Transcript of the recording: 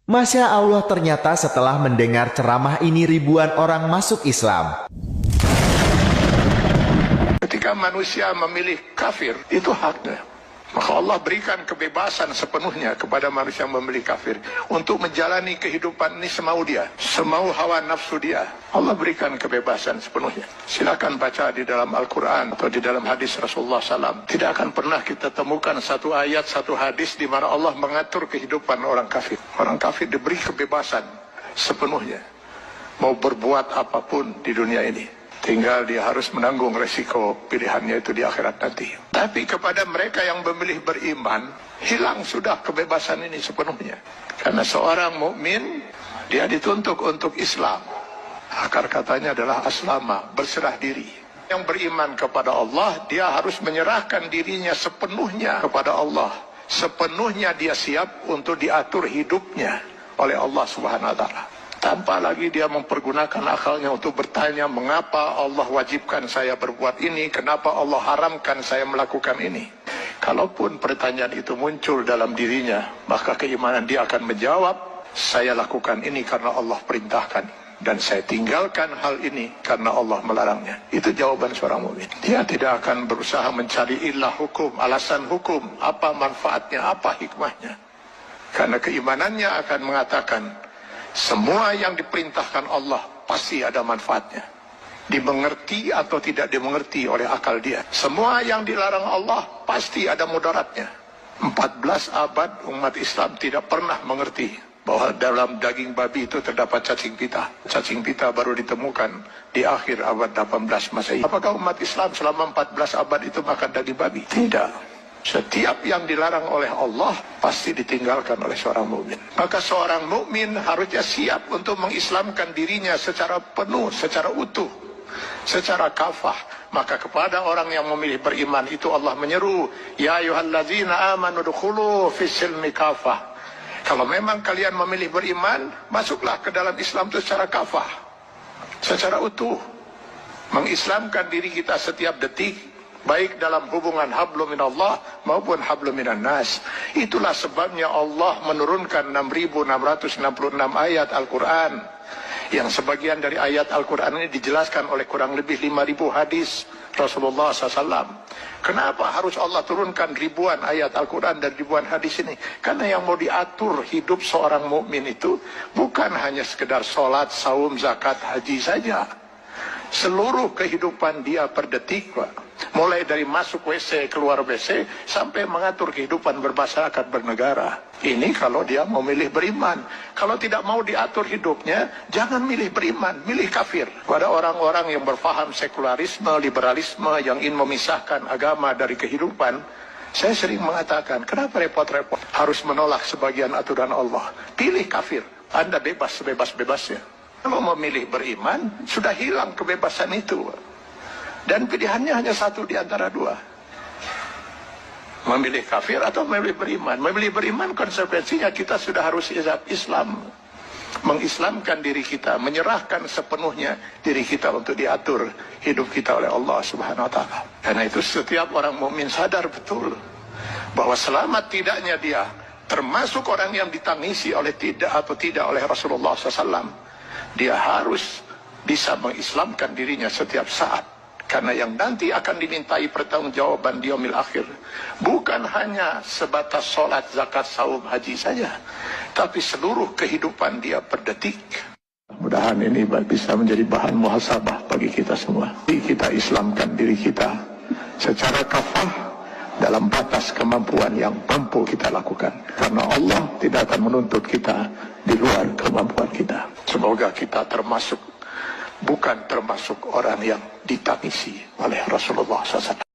Masya Allah, ternyata setelah mendengar ceramah ini ribuan orang masuk Islam. Ketika manusia memilih kafir, itu haknya. Maka Allah berikan kebebasan sepenuhnya kepada manusia yang memilih kafir untuk menjalani kehidupan ini semau dia, semau hawa nafsu dia. Allah berikan kebebasan sepenuhnya. Silakan baca di dalam Al-Quran atau di dalam hadis Rasulullah SAW. Tidak akan pernah kita temukan satu ayat, satu hadis di mana Allah mengatur kehidupan orang kafir. Orang kafir diberi kebebasan sepenuhnya, mau berbuat apapun di dunia ini. Tinggal dia harus menanggung resiko pilihannya itu di akhirat nanti. Tapi kepada mereka yang memilih beriman, hilang sudah kebebasan ini sepenuhnya. Karena seorang mukmin dia dituntut untuk Islam. Akar katanya adalah aslama, berserah diri. Yang beriman kepada Allah, dia harus menyerahkan dirinya sepenuhnya kepada Allah. Sepenuhnya dia siap untuk diatur hidupnya oleh Allah Subhanahu wa Ta'ala. Tanpa lagi dia mempergunakan akalnya untuk bertanya, mengapa Allah wajibkan saya berbuat ini, kenapa Allah haramkan saya melakukan ini. Kalaupun pertanyaan itu muncul dalam dirinya, maka keimanan dia akan menjawab, saya lakukan ini karena Allah perintahkan, dan saya tinggalkan hal ini karena Allah melarangnya. Itu jawaban seorang mukmin. Dia tidak akan berusaha mencari ilah hukum, alasan hukum, apa manfaatnya, apa hikmahnya. Karena keimanannya akan mengatakan, semua yang diperintahkan Allah pasti ada manfaatnya. Dimengerti atau tidak dimengerti oleh akal dia. Semua yang dilarang Allah pasti ada mudaratnya. 14 abad umat Islam tidak pernah mengerti bahwa dalam daging babi itu terdapat cacing pita. Cacing pita baru ditemukan di akhir abad 18 Masehi. Apakah umat Islam selama 14 abad itu makan daging babi? Tidak. Setiap yang dilarang oleh Allah pasti ditinggalkan oleh seorang mukmin. Maka seorang mukmin harusnya siap untuk mengislamkan dirinya secara penuh, secara utuh, secara kafah. Maka kepada orang yang memilih beriman itu Allah menyeru, ya ayyuhalladzina amanu dukhulu fis-silmi kafah. Kalau memang kalian memilih beriman, masuklah ke dalam Islam itu secara kafah, secara utuh. Mengislamkan diri kita setiap detik, baik dalam hubungan hablum minallah maupun hablum minan nas. Itulah sebabnya Allah menurunkan 6.666 ayat Al-Quran. Yang sebagian dari ayat Al-Quran ini dijelaskan oleh kurang lebih 5.000 hadis Rasulullah SAW. Kenapa harus Allah turunkan ribuan ayat Al-Quran dan ribuan hadis ini? Karena yang mau diatur hidup seorang mukmin itu bukan hanya sekedar sholat, saum, zakat, haji saja. Seluruh kehidupan dia per detik, Pak. Mulai dari masuk WC, keluar WC, sampai mengatur kehidupan bermasyarakat, bernegara. Ini kalau dia mau milih beriman. Kalau tidak mau diatur hidupnya, jangan milih beriman, milih kafir. Pada orang-orang yang berfaham sekularisme, liberalisme, yang ingin memisahkan agama dari kehidupan, saya sering mengatakan, kenapa repot-repot harus menolak sebagian aturan Allah? Pilih kafir, Anda bebas sebebas-bebasnya. Kalau memilih beriman, sudah hilang kebebasan itu. Dan pilihannya hanya satu di antara dua. Memilih kafir atau memilih beriman. Memilih beriman konsekuensinya kita sudah harus Islam. Mengislamkan diri kita, menyerahkan sepenuhnya diri kita untuk diatur hidup kita oleh Allah Subhanahu wa Ta'ala. Karena itu setiap orang mukmin sadar betul bahwa selamat tidaknya dia termasuk orang yang ditangisi oleh tidak oleh Rasulullah SAW. Dia harus bisa mengislamkan dirinya setiap saat. Karena yang nanti akan dimintai pertanggungjawaban di yaumil akhir bukan hanya sebatas sholat, zakat, saum, haji saja, tapi seluruh kehidupan dia per detik. Mudah-mudahan ini bisa menjadi bahan muhasabah bagi kita semua. Kita islamkan diri kita secara kafah dalam batas kemampuan yang mampu kita lakukan. Karena Allah tidak akan menuntut kita di luar kemampuan kita. Semoga kita bukan termasuk orang yang ditangisi oleh Rasulullah SAW.